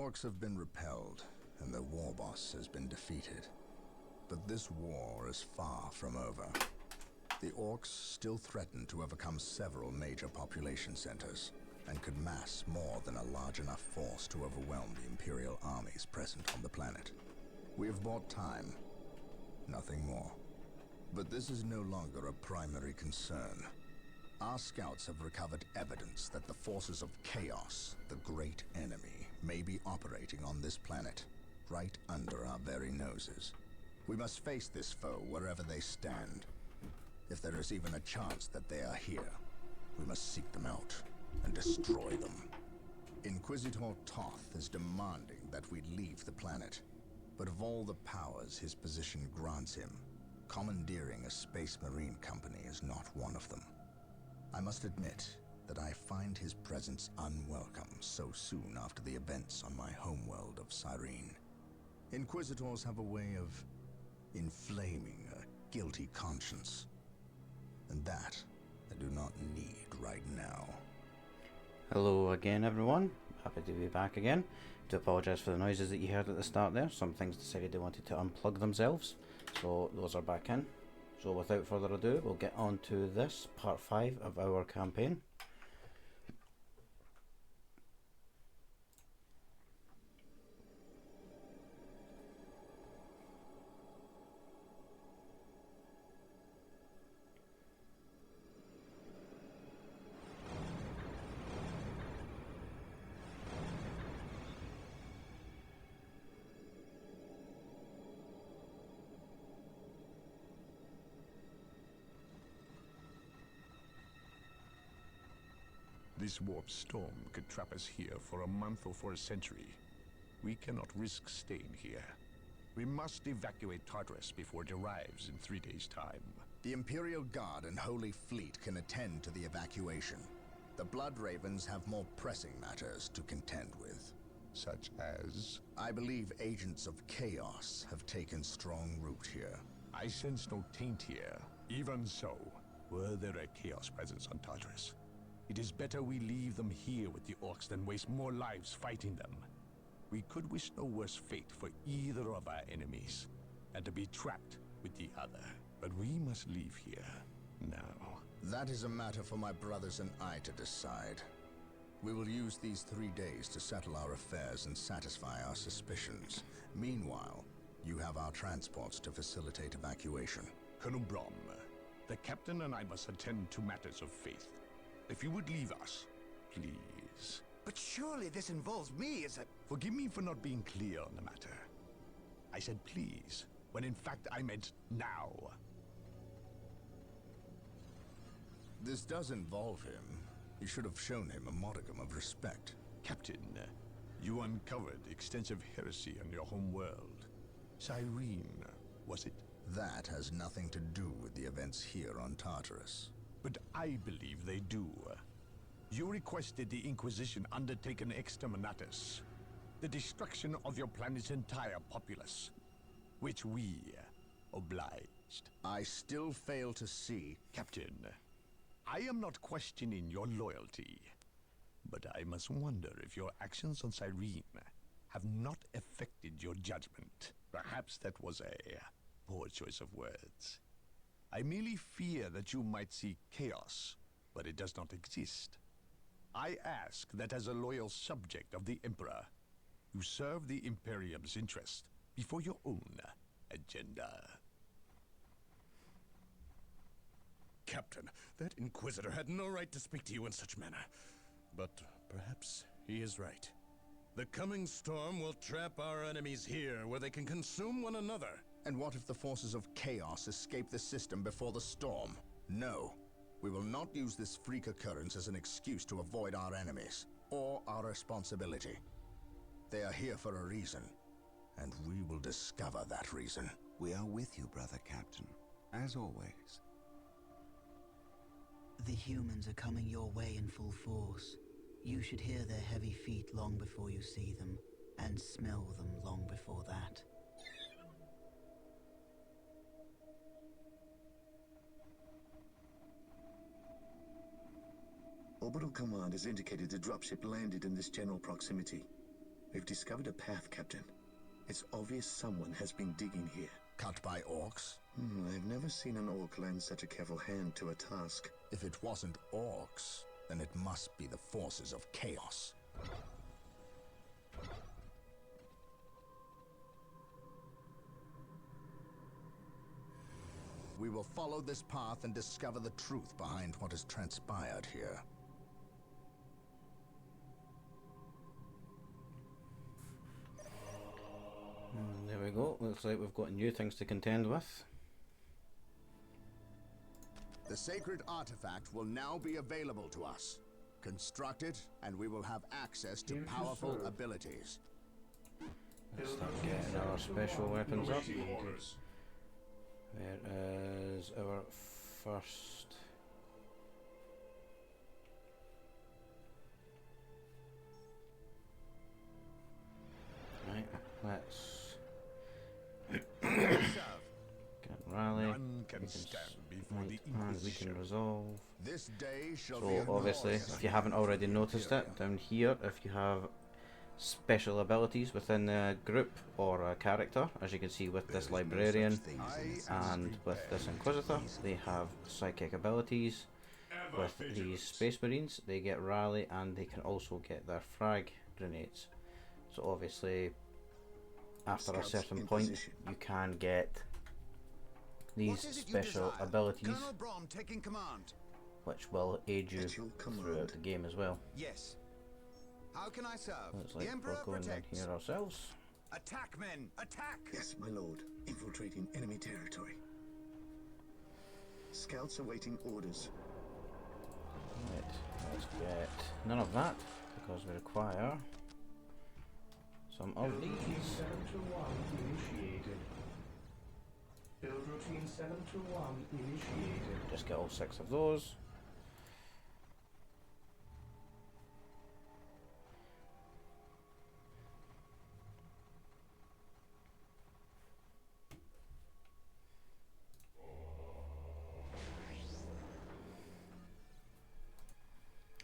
Orcs have been repelled, and their war boss has been defeated. But this war is far from over. The Orcs still threaten to overcome several major population centers, and could mass more than a large enough force to overwhelm the Imperial armies present on the planet. We have bought time, nothing more. But this is no longer a primary concern. Our scouts have recovered evidence that the forces of Chaos, the great enemy, may be operating on this planet, right under our very noses. We must face this foe wherever they stand. If there is even a chance that they are here, we must seek them out and destroy them. Inquisitor Toth is demanding that we leave the planet, but of all the powers his position grants him, commandeering a space marine company is not one of them. I must admit that I find his presence unwelcome so soon after the events on my homeworld of Cyrene. Inquisitors have a way of inflaming a guilty conscience, and that I do not need right now. Hello again, everyone. Happy to be back again. To apologise for the noises that you heard at the start there. Some things decided they wanted to unplug themselves, so those are back in. So without further ado, we'll get on to this, part 5 of our campaign. This warp storm could trap us here for a month or for a century. We cannot risk staying here. We must evacuate Tartarus before it arrives in 3 days' time. The Imperial Guard and Holy Fleet can attend to the evacuation. The Blood Ravens have more pressing matters to contend with. Such as? I believe agents of Chaos have taken strong root here. I sense no taint here. Even so, were there a Chaos presence on Tartarus, it is better we leave them here with the Orcs than waste more lives fighting them. We could wish no worse fate for either of our enemies, and to be trapped with the other. But we must leave here now. That is a matter for my brothers and I to decide. We will use these 3 days to settle our affairs and satisfy our suspicions. Meanwhile, you have our transports to facilitate evacuation. Colonel Brom, the captain and I must attend to matters of faith. If you would leave us, please. But surely this involves me as a... Forgive me for not being clear on the matter. I said please, when in fact I meant now. This does involve him. You should have shown him a modicum of respect. Captain, you uncovered extensive heresy on your home world. Cyrene, was it? That has nothing to do with the events here on Tartarus. But I believe they do. You requested the Inquisition undertake an exterminatus, the destruction of your planet's entire populace, which we obliged. I still fail to see... Captain, I am not questioning your loyalty, but I must wonder if your actions on Cyrene have not affected your judgment. Perhaps that was a poor choice of words. I merely fear that you might see chaos, but it does not exist. I ask that as a loyal subject of the Emperor, you serve the Imperium's interest before your own agenda. Captain, that Inquisitor had no right to speak to you in such manner. But perhaps he is right. The coming storm will trap our enemies here, where they can consume one another. And what if the forces of Chaos escape the system before the storm? No. We will not use this freak occurrence as an excuse to avoid our enemies, or our responsibility. They are here for a reason, and we will discover that reason. We are with you, brother Captain, as always. The humans are coming your way in full force. You should hear their heavy feet long before you see them, and smell them long before that. Orbital Command has indicated the dropship landed in this general proximity. We've discovered a path, Captain. It's obvious someone has been digging here. Cut by orcs? I've never seen an orc lend such a careful hand to a task. If it wasn't orcs, then it must be the forces of chaos. We will follow this path and discover the truth behind what has transpired here. There we go. Looks like we've got new things to contend with. The sacred artifact will now be available to us. Construct it, and we will have access to powerful abilities. Let's start getting our special weapons up. Where is our first? Right, let's get rally. None can stand before the And we Inquisition. can resolve. This day shall be So a obviously, glorious if you haven't already noticed it, down here, if you have special abilities within the group or a character, as you can see with this librarian and with this inquisitor, they have psychic abilities. With these space marines, they get rally and they can also get their frag grenades. So obviously, after a certain point, you can get these special abilities, Colonel Braun taking command. which will aid you At your command. throughout the game as well. Yes. How can I serve? Looks The like Emperor we're going in protects. here ourselves. Attack, men! Attack! Yes, my lord. Infiltrating enemy territory. Scouts awaiting orders. Right, let's get none of that because we require some of these. 721 initiated. Build routine 721 initiated. Just get all 6 of those.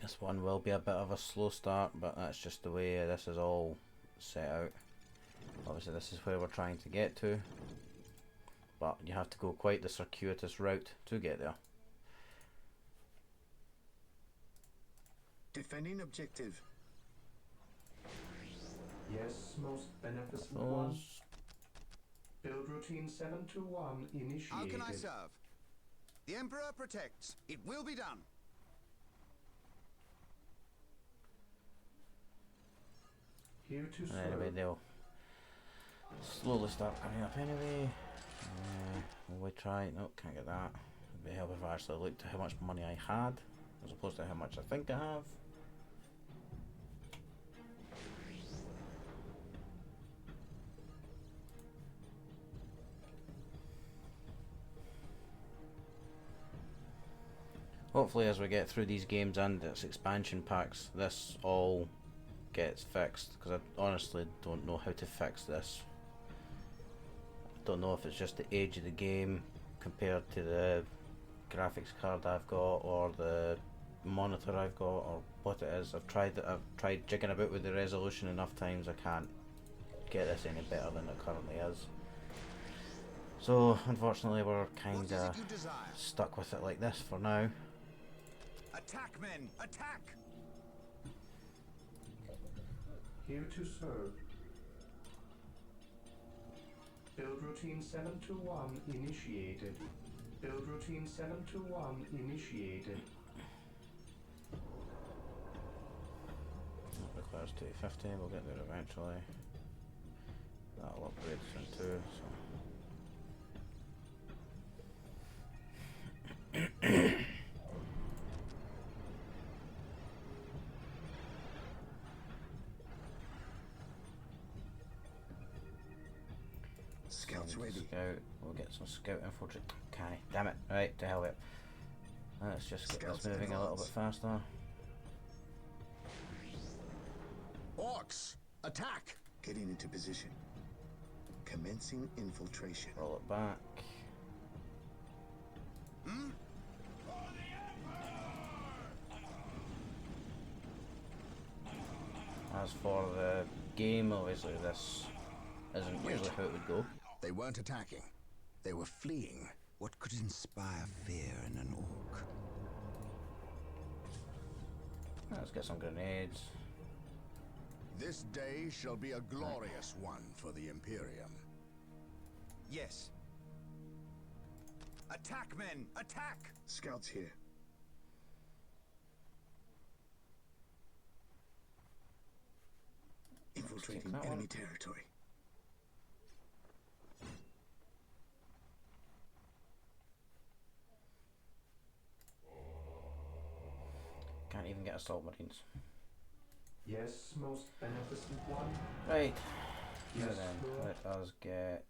This one will be a bit of a slow start, but that's just the way this is all set out. Obviously this is where we're trying to get to, but you have to go quite the circuitous route to get there. Defending objective. Yes, most beneficent one. Those. Build routine 721 initiated. How can I serve? The Emperor protects. It will be done. Here to serve. Anyway, they'll slowly start coming up anyway. Will we try? No, can't get that. It'd be helpful if I actually looked at how much money I had, as opposed to how much I think I have. Hopefully as we get through these games and its expansion packs, this all gets fixed, because I honestly don't know how to fix this. I don't know if it's just the age of the game compared to the graphics card I've got or the monitor I've got or what it is. I've tried jigging about with the resolution enough times. I can't get this any better than it currently is. So unfortunately we're What kind is it of you desire? stuck with it like this for now. Attack, men! Attack! Here to serve. Build routine 721 initiated. Build routine 721 initiated. That requires 250, we'll get there eventually. That'll upgrade soon too, so. Scouts ready. Scout, we'll get some scout infiltrate. Okay, damn it. Right, to hell with it. Let's just get Scouts this moving a little bit advance. faster. Orcs, attack! Getting into position. Commencing infiltration. Roll it back. Hmm? As for the game, obviously this isn't usually how it would go. They weren't attacking. They were fleeing. What could inspire fear in an orc? Let's get some grenades. This day shall be a glorious one for the Imperium. Yes. Attack, men! Attack! Scouts here. Infiltrating that one. enemy territory. Can't even get assault marines. Yes, most beneficent one. Right. Yes, So then, Lord. let us get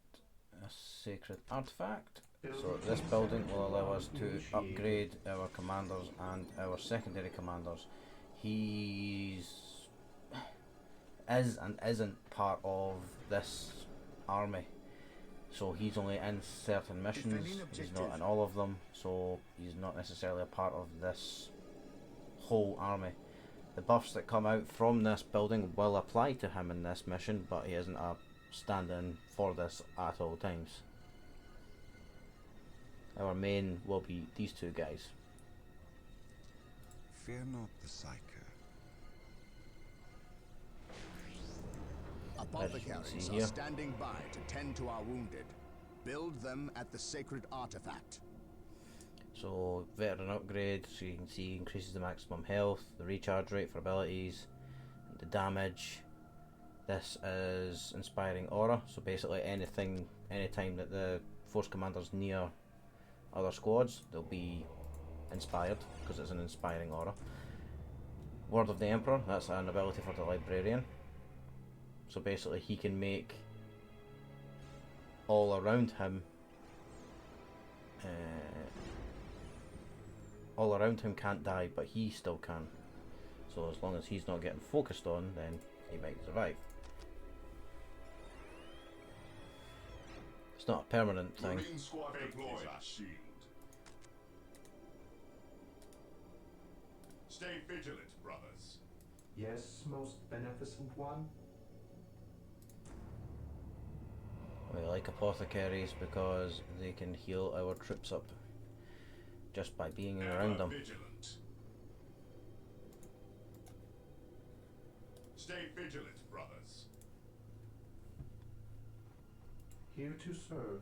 a sacred artifact. So Building this team building will allow 721 us to initiated. upgrade our commanders and our secondary commanders. He's is and isn't part of this army. So he's only in certain missions, Defending he's not objective. in all of them, so he's not necessarily a part of this whole army. The buffs that come out from this building will apply to him in this mission, but he isn't a stand-in for this at all times. Our main will be these two guys. Fear not the Psyker. Apothecaries see are here. standing by to tend to our wounded. Build them at the sacred artifact. So veteran upgrade, so you can see increases the maximum health, the recharge rate for abilities, the damage. This is inspiring aura, so basically anything, anytime that the force commander's near other squads, they'll be inspired because it's an inspiring aura. Word of the Emperor, that's an ability for the librarian. So basically he can make all around him can't die, but he still can. So as long as he's not getting focused on, then he might survive. It's not a permanent thing. Marine squad deployed. Shield. Stay vigilant, brothers. Yes, most beneficent one. We like apothecaries because they can heal our troops up just by being around them. Vigilant. Stay vigilant, brothers. Here to serve.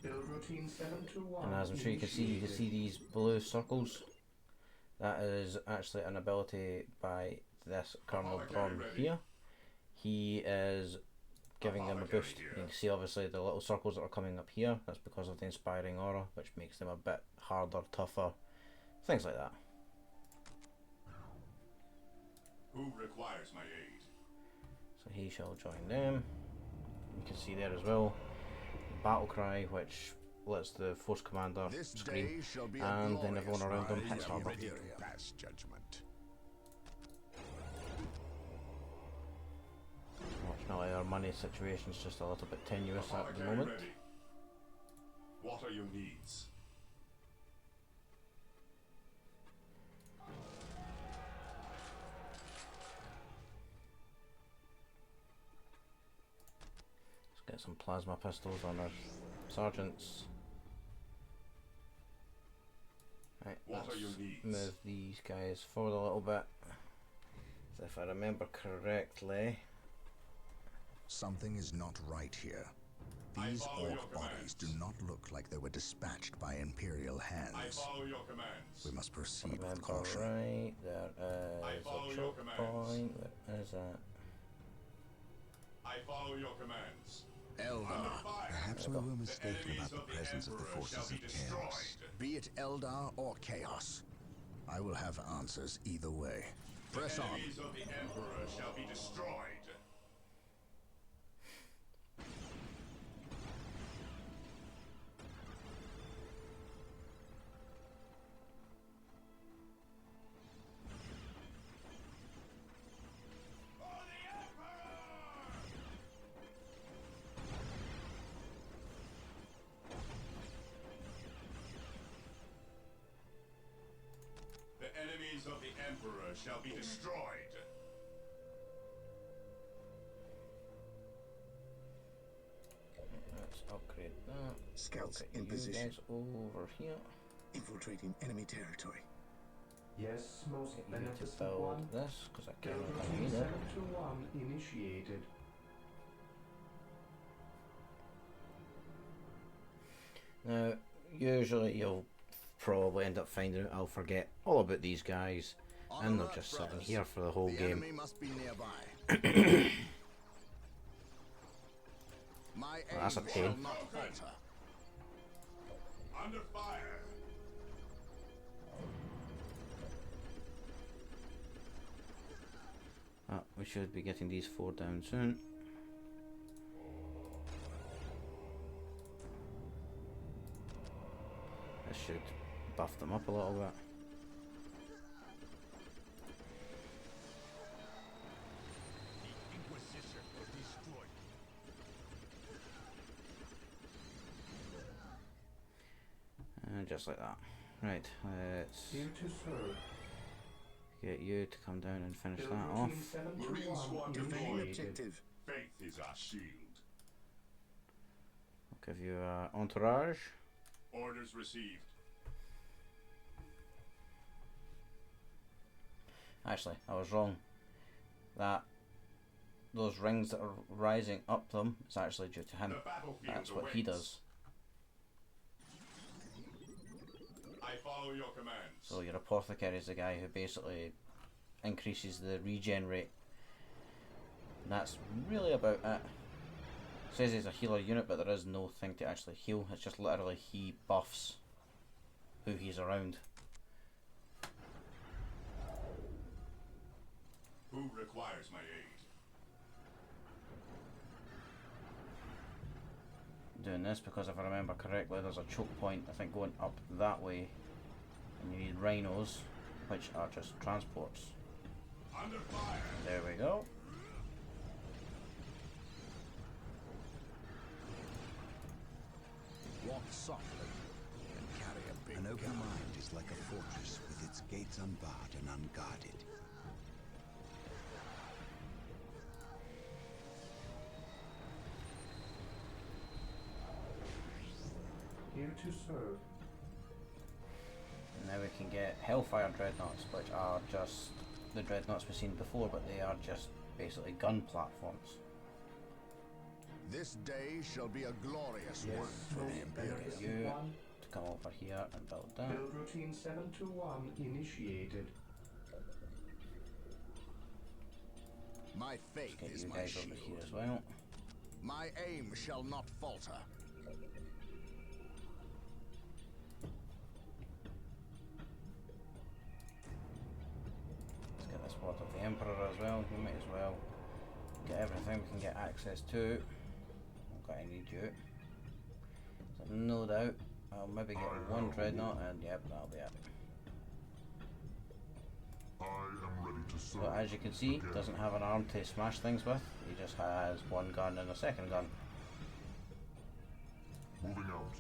Build routine 721. And as I'm sure you can see these blue circles. That is actually an ability by this Colonel Braun here. He is giving them a boost. You can see obviously the little circles that are coming up here. That's because of the inspiring aura, which makes them a bit harder, tougher, things like that. Who requires my aid? So he shall join them. You can see there as well, battle cry, which lets the force commander This scream, day shall be a and then glorious everyone around them rise hits of harder. Imperium. Pass judgment. Fortunately, our money situation is just a little bit tenuous at the Apothecary moment. ready. What are your needs? Let's get some plasma pistols on our sergeants. Right, What are let's your needs? move these guys forward a little bit. So if I remember correctly, Something is not right here. I These follow your orc bodies do commands. not look like they were dispatched by Imperial I hands. follow your commands. We must proceed with remember caution. right, there I is follow a your choke commands. point. Where is that? I follow your commands. Eldar, Under fire. Perhaps we were The mistaken enemies about the of the presence of the Emperor forces shall be of chaos. destroyed. be it Eldar or Chaos, I will have answers either way. Press The on. enemies of the Emperor shall be destroyed. enemies of the Emperor shall be destroyed. Let's upgrade that. Scouts Okay, in you position. guys over here. Infiltrating enemy territory. Yes, most Get you to beneficent build one. this, because I Build cannot routine need it. 721 initiated. Now, usually you'll probably end up finding out I'll forget all about these guys, On and they're alert, just sitting brothers. here for the whole The game. enemy must be nearby. My aim Well, that's a shall pain. not falter. Under fire. We should be getting these 4 down soon. This should buff them up a little bit. The Inquisition will destroy you. And just like that. Right, let's Here to serve. get you to come down and finish Build that routine off. Marine 721 squad Defending initiated. objective. Faith is our shield. I'll give you entourage. Orders received. Actually, I was wrong. Those rings that are rising up them, it's actually due to him. The battlefield That's what he awaits. does. I follow your commands. So your apothecary is the guy who basically increases the regen rate. And that's really about it. Says he's a healer unit, but there is no thing to actually heal. It's just literally he buffs who he's around. Who requires my aid? Doing this because if I remember correctly, there's a choke point, I think, going up that way. And you need rhinos, which are just transports. Under fire. There we go. Walk softly and carry a big An open gun. mind is like a fortress with its gates unbarred and unguarded. Here to serve. And now we can get Hellfire Dreadnoughts, which are just the Dreadnoughts we've seen before, but they are just basically gun platforms. This day shall be a glorious Yes, one for the most Imperium. beneficent You one. to come over here and build that. Build routine 721 initiated. My faith Get is you my guys shield. over here as well. My aim shall not falter. Let's get this Sword of the Emperor as well. We might as well get everything we can get access to. I'm going to need you. So no doubt I'll maybe get one Dreadnought and yep, that'll be it. So as you can see, doesn't have an arm to smash things with. He just has one gun and a second gun. Moving out.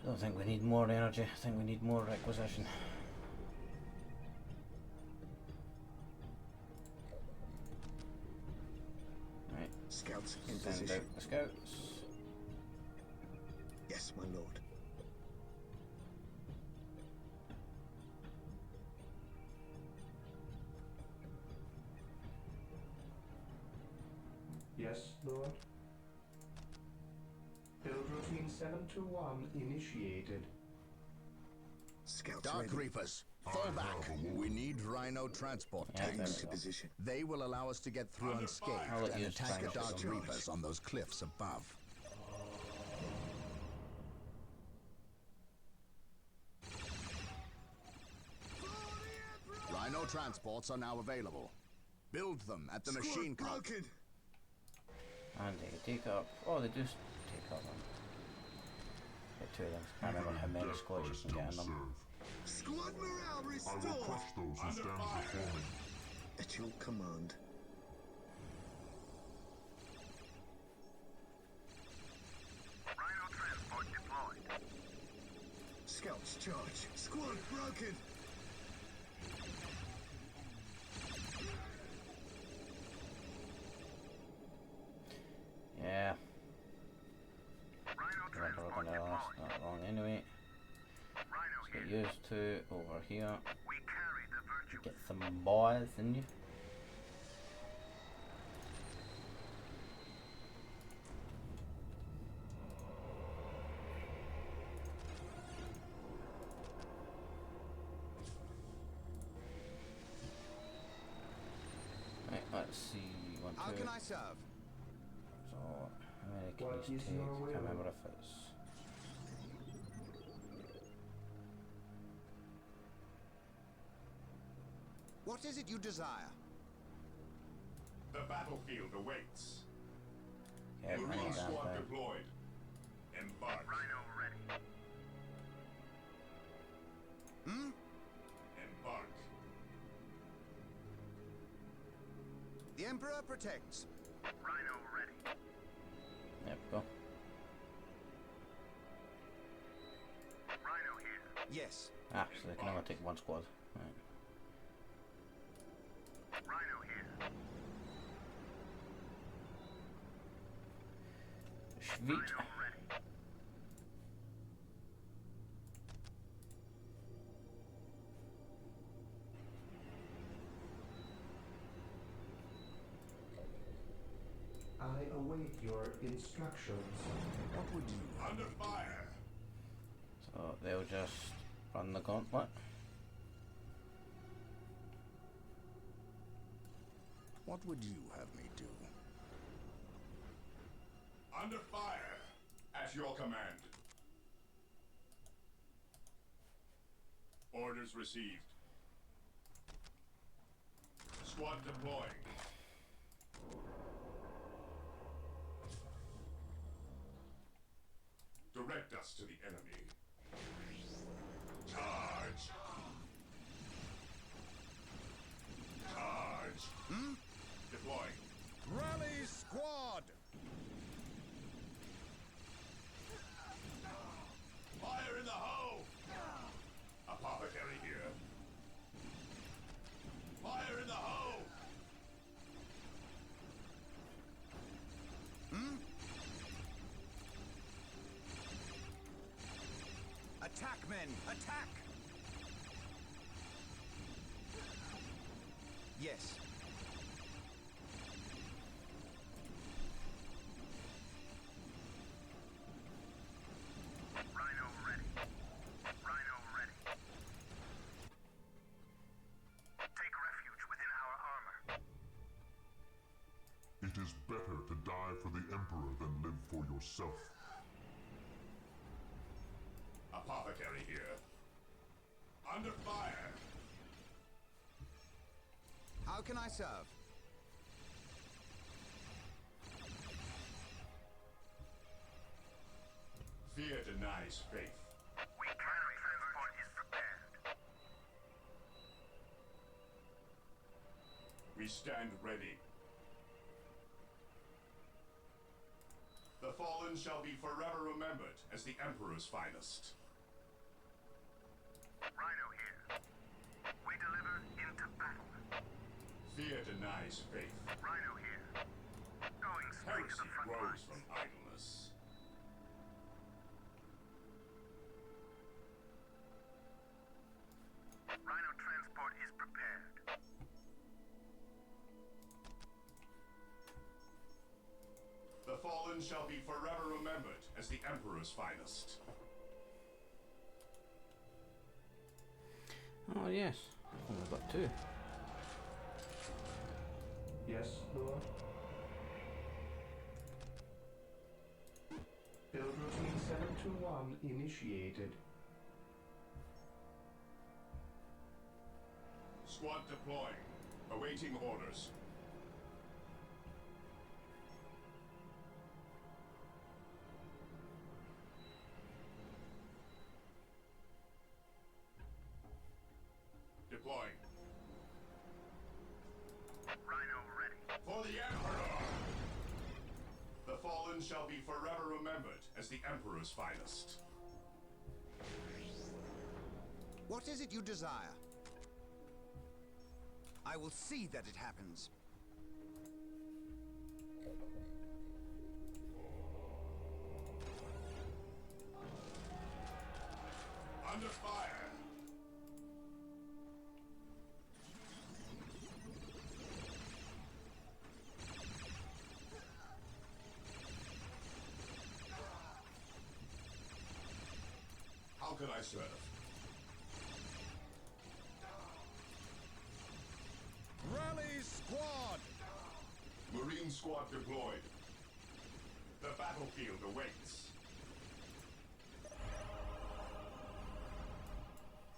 Don't think we need more energy. I think we need more requisition. Right. Scouts in Send position. out the scouts. Yes, my lord. Yes, Lord. Build routine 721 initiated. Scouts Dark ready. Reapers, fall back. We need Rhino transport Yeah, Taking tanks. into position. They will allow us to get through I'll unscathed let and you attack the try Dark it. Reapers on those cliffs above. Rhino transports are now available. Build them at the machine cart. broken. And they take up. Oh, they do take up one. Get two of them. I can't remember how many squads you can get in them. Squad morale I will restored. crush those who stand before me. At your command. Discharge! Squad broken! Yeah. We're never gonna last that long anyway. Let's get used to over here. Get some boys in you. Right, let's see. One, How two. can I serve? So, how many can What these is take? your I can't will? remember if it's. What is it you desire? The battlefield awaits. Yeah, I Marine need that squad thing. deployed. Embark. Rhino ready. Hmm? Embark. The Emperor protects. Rhino ready. There we go. Rhino here. Yes. Ah, so they can only take one squad. Right. Rhino here. Sweet. ready. I await your instructions. What would you Under fire. So they'll just run the gauntlet. What would you have me do? Under fire. At your command. Orders received. Squad deploying. Direct us to the enemy. Charge! Charge! Deploying. Rally squad! Fire in the hoe! Apothecary here. Fire in the hoe! Attack, men! Attack! Yes. Rhino ready. Rhino ready. Take refuge within our armor. It is better to die for the Emperor than live for yourself. Apothecary here. Under fire. How can I serve? Fear denies faith. We carry transport is prepared. We stand ready. The fallen shall be forever remembered as the Emperor's finest. Rhino here. We deliver into battle. Fear denies faith. Rhino here. Going straight to the front grows from idleness. Rhino transport is prepared. The fallen shall be forever remembered as the Emperor's finest. Oh yes, I've only got two. Yes, Lord. Build routine 721 initiated. Squad deploying. Awaiting orders. Deploying. Rhino ready. For the Emperor! The fallen shall be forever remembered as the Emperor's finest. What is it you desire? I will see that it happens. Under fire! How can I serve? Rally squad! Marine squad deployed. The battlefield awaits.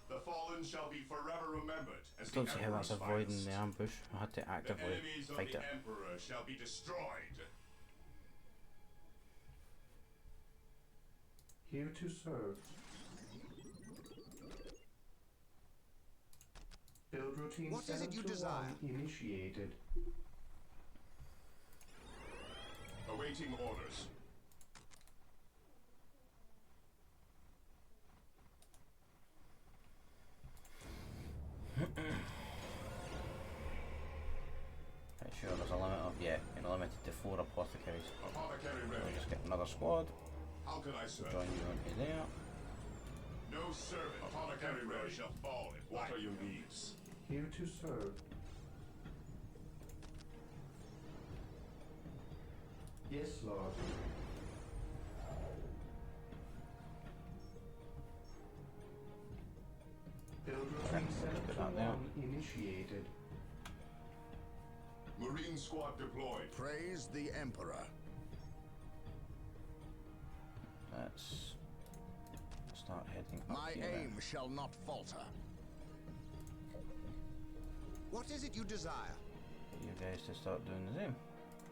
The fallen shall be forever remembered as Don't the see how that's Emperor's avoiding finest. the ambush. I had to The actively enemies of fight the it. Emperor shall be destroyed. Here to serve. Build routine What is it you 721 desire? initiated. Awaiting orders. Pretty sure there's a limit of, yeah, you're limited to 4 apothecaries. Apothecary So ready. just get another squad, How can I serve? join you into there. No servant. Apothecary ready shall fall if what are your needs? Here to serve. Yes, Lord. Build routine Put that there. 721 initiated. Marine squad deployed. Praise the Emperor. Let's start heading up My here then. aim shall not falter. What is it you desire? You guys to start doing the same.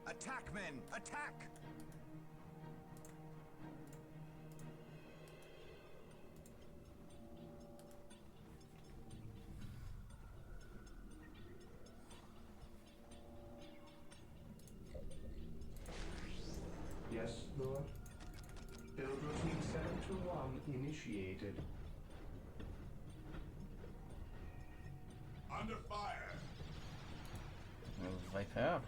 Attack, men! Attack! Yes, Lord. Build routine 721 initiated. Under fire. Viper.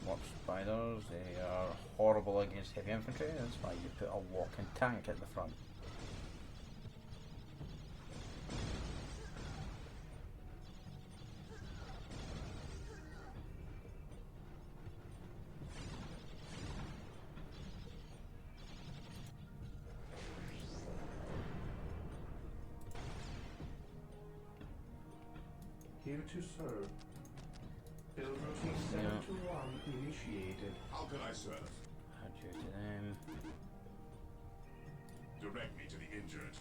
Warp spiders, they are horrible against heavy infantry, that's why you put a walking tank at the front. Here to serve. Build routine 721 initiated. How can I serve? Add you to them. Direct me to the injured.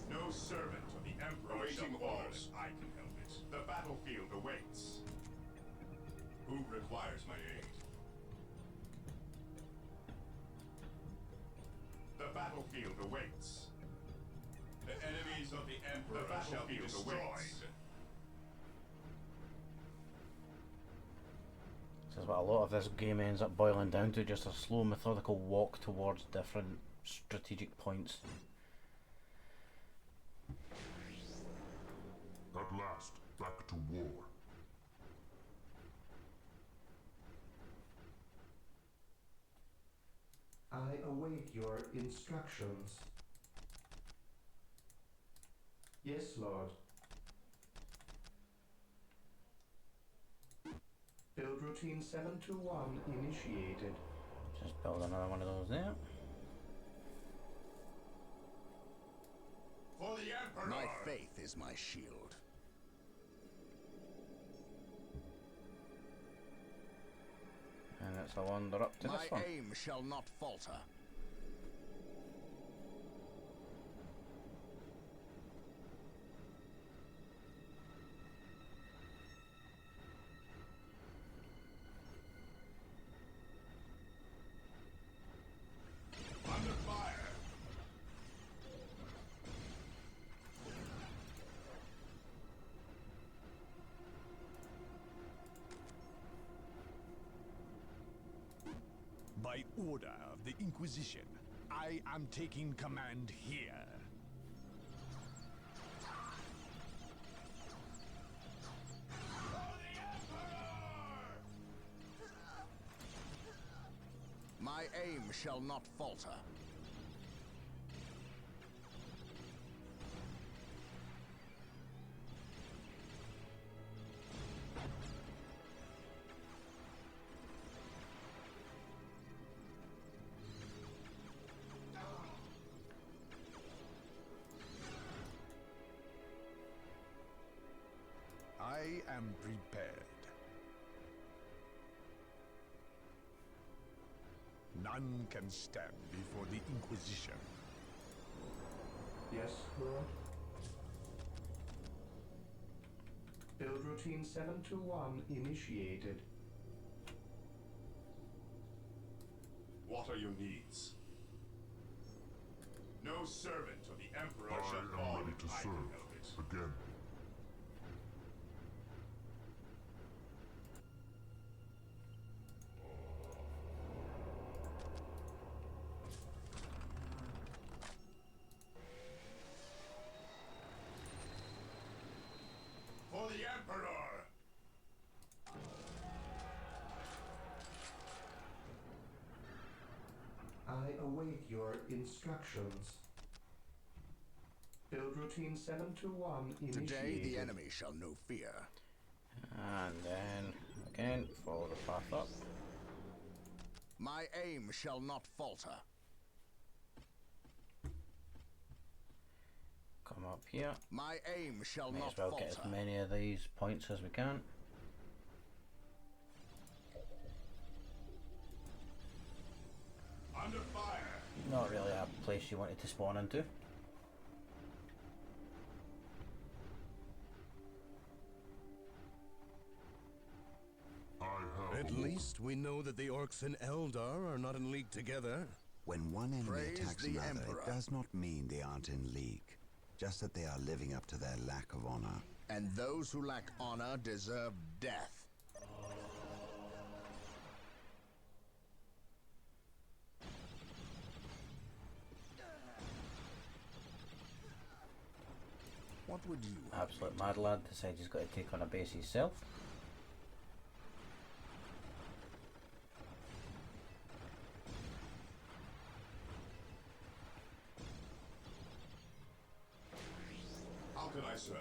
No servant of the Emperor awaiting orders. I can help it. The battlefield awaits. Who requires my aid? The battlefield awaits. The enemies of the Emperor shall be destroyed. This is what a lot of this game ends up boiling down to, just a slow methodical walk towards different strategic points. At last, back to war. I await your instructions. Yes, Lord. Build routine 721 initiated. Just build another one of those there. For the Emperor! My faith is my shield. And let's wander up to My this one. aim shall not falter. Under fire! By order of the Inquisition, I am taking command here. aim shall not falter. I am prepared. None can stand before the Inquisition. Yes, Lord. Build routine 721 initiated. What are your needs? No servant of the Emperor I shall am fall ready in to hiding serve. of it. Again. For the Emperor! I await your instructions. Build routine 721 initiated. Today the enemy shall know fear. And then, again, follow the path up. My aim shall not falter. Come up here. My aim shall May not as well falter. get as many of these points as we can. Under fire! Not really a place you wanted to spawn into. I have At least we know that the Orcs and Eldar are not in league together. When one enemy Praise attacks the another, Emperor. it does not mean they aren't in league. Just that they are living up to their lack of honor. And those who lack honor deserve death. What would you have? Absolute mad lad decides he's got to take on a base himself. How can I serve?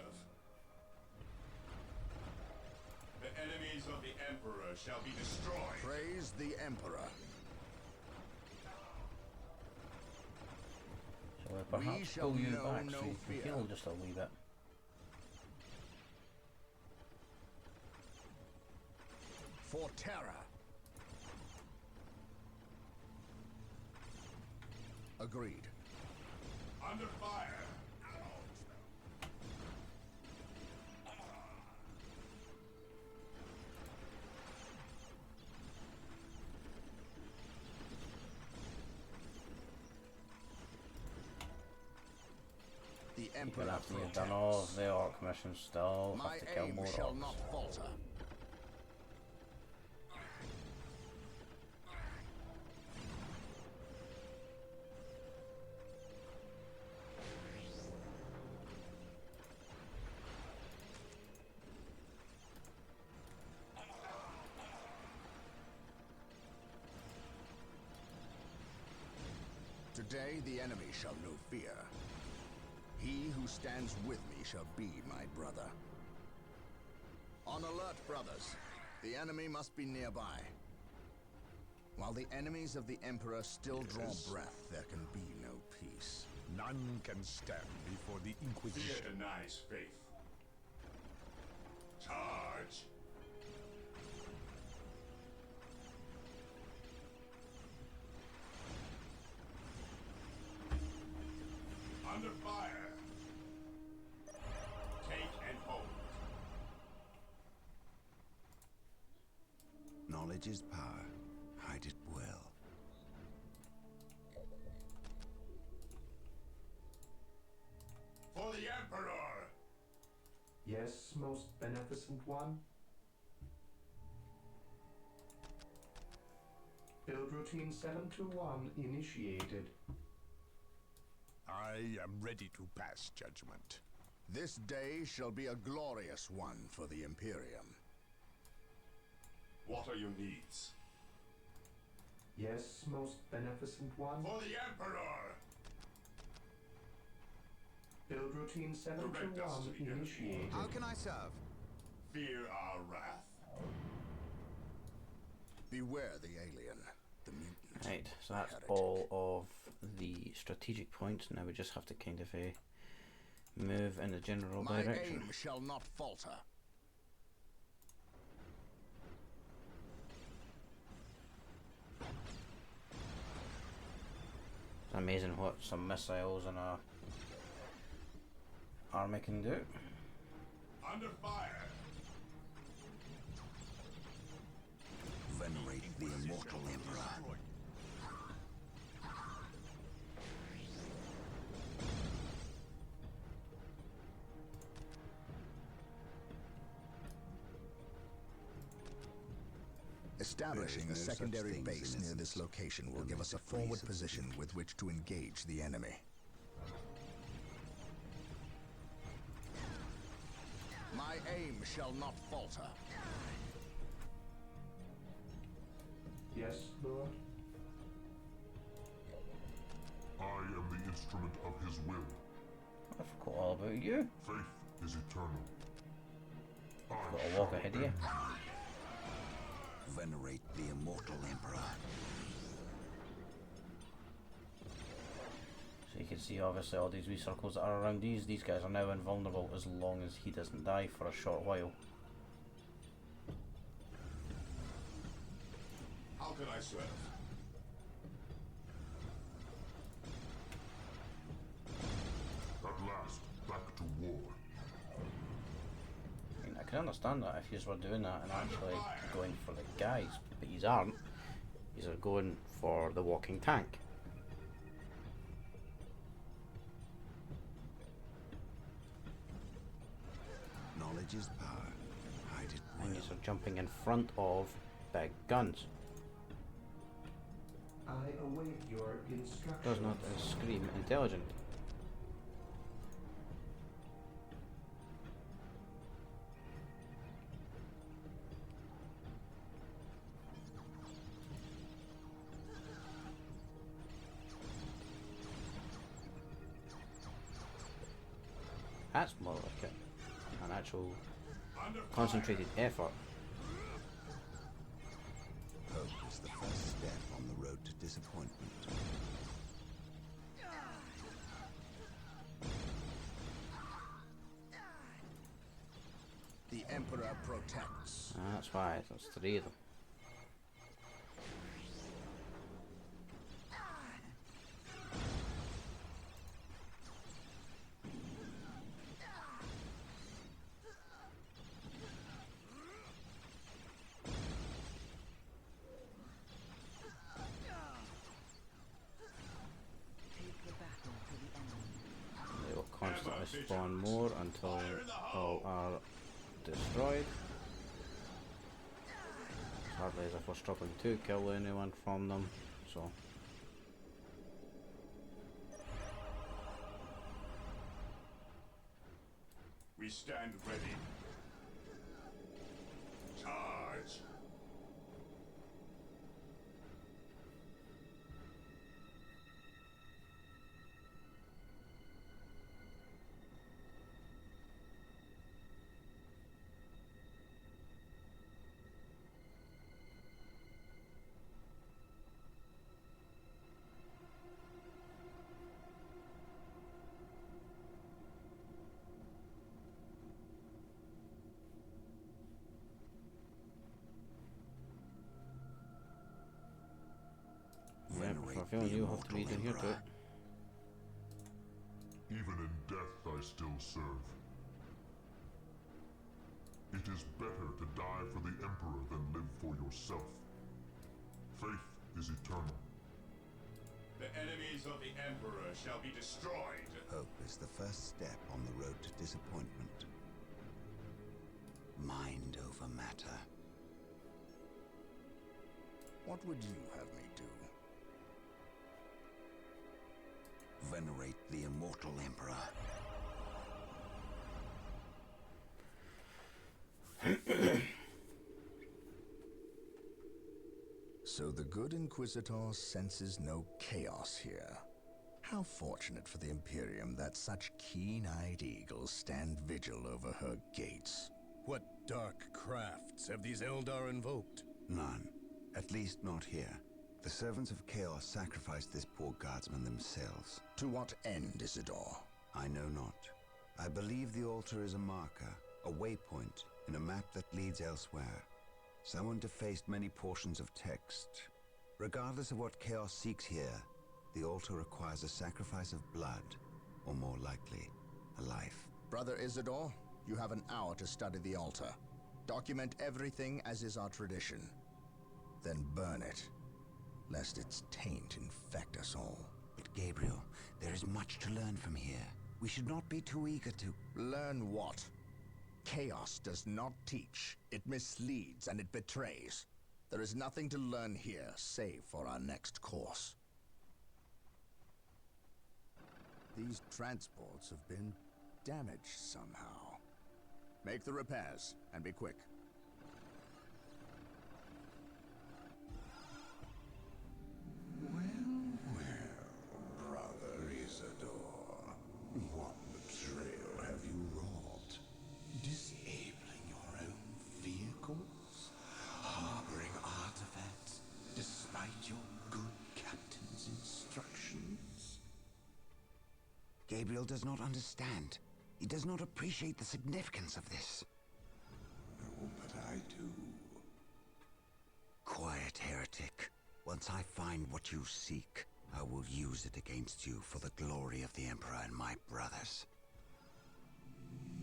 The enemies of the Emperor shall be destroyed. Praise the Emperor. So we'll perhaps shall pull you know back no so you fear. can heal just a wee bit. For terror. Agreed. Under fire! The Even Emperor after you've done all of protects. the orc missions, still My have to kill aim more shall orcs. not falter. Today the enemy shall know fear. He who stands with me shall be my brother. On alert, brothers. The enemy must be nearby. While the enemies of the Emperor still draw Yes. breath, there can be no peace. None can stand before the Fear Inquisition. denies faith. Charge! Under fire! Take and hold. Knowledge is power. Hide it well. For the Emperor! Yes, most beneficent one. Build routine 721 initiated. I am ready to pass judgment. This day shall be a glorious one for the Imperium. What are your needs? Yes, most beneficent one. For the Emperor! Build routine Direct us to 721 the enemy. initiated. How can I serve? Fear our wrath. Beware the alien, the mutant. Right, so that's heretic. all of the strategic points. Now we just have to kind of move in the general My direction. aim shall not falter. It's amazing what some missiles and a army can do. Under fire! Venerate the immortal Emperor. Establishing There a is no such secondary thing as base near this innocence, location will only give us a degrees forward of position with which to engage the enemy. My aim shall not falter. Yes, Lord. I am the instrument of his will. I forgot all about you. Faith is eternal. I Got a shall walk ahead of you. avenge Venerate the immortal Emperor. So you can see obviously all these wee circles that are around these guys are now invulnerable as long as he doesn't die for a short while. How can I serve? At last, back to war. I mean, I can understand that if you were doing that and actually going for the guys, but you aren't. You are going for the walking tank. Knowledge is power. Hide it well. And you are jumping in front of big guns. I await your instructions. Does not scream intelligent. That's more like an actual concentrated effort. Hope is the first step on the road to disappointment. The Emperor protects. That's why there's three of them. They will constantly spawn more until all are destroyed. It's hardly as if we're struggling to kill anyone from them, so. We stand ready. Charge! Yeah, if I feel you have to read in here too. Even in death I still serve. It is better to die for the Emperor than live for yourself. Faith is eternal. The enemies of the Emperor shall be destroyed. Hope is the first step on the road to disappointment. Mind over matter. What would you have me do? Venerate the immortal Emperor. So the good Inquisitor senses no chaos here. How fortunate for the Imperium that such keen-eyed eagles stand vigil over her gates. What dark crafts have these Eldar invoked? None. At least not here. The servants of Chaos sacrificed this poor guardsman themselves. To what end, Isidore? I know not. I believe the altar is a marker, a waypoint, in a map that leads elsewhere. Someone defaced many portions of text. Regardless of what Chaos seeks here, the altar requires a sacrifice of blood, or more likely, a life. Brother Isidore, you have an hour to study the altar. Document everything as is our tradition. Then burn it, lest its taint infect us all. But Gabriel, there is much to learn from here. We should not be too eager to... Learn what? Chaos does not teach. It misleads and it betrays. There is nothing to learn here, save for our next course. These transports have been damaged somehow. Make the repairs, and be quick. Brother Isidore, what betrayal have you wrought? Disabling your own vehicles? Harboring artifacts despite your good captain's instructions? Gabriel does not understand. He does not appreciate the significance of this. No, but I do. Quiet, heretic. Once I find what you seek, I will use it against you for the glory of the Emperor and my brothers.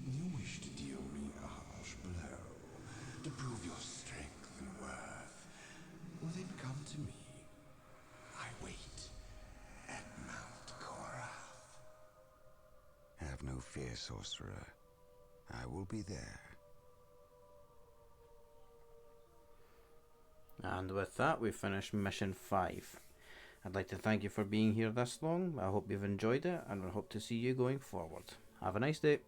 You wish to deal me a harsh blow, to prove your strength and worth. Well, then come to me. I wait at Mount Korath. Have no fear, sorcerer. I will be there. And with that, we've finished Mission 5. I'd like to thank you for being here this long. I hope you've enjoyed it, and I hope to see you going forward. Have a nice day.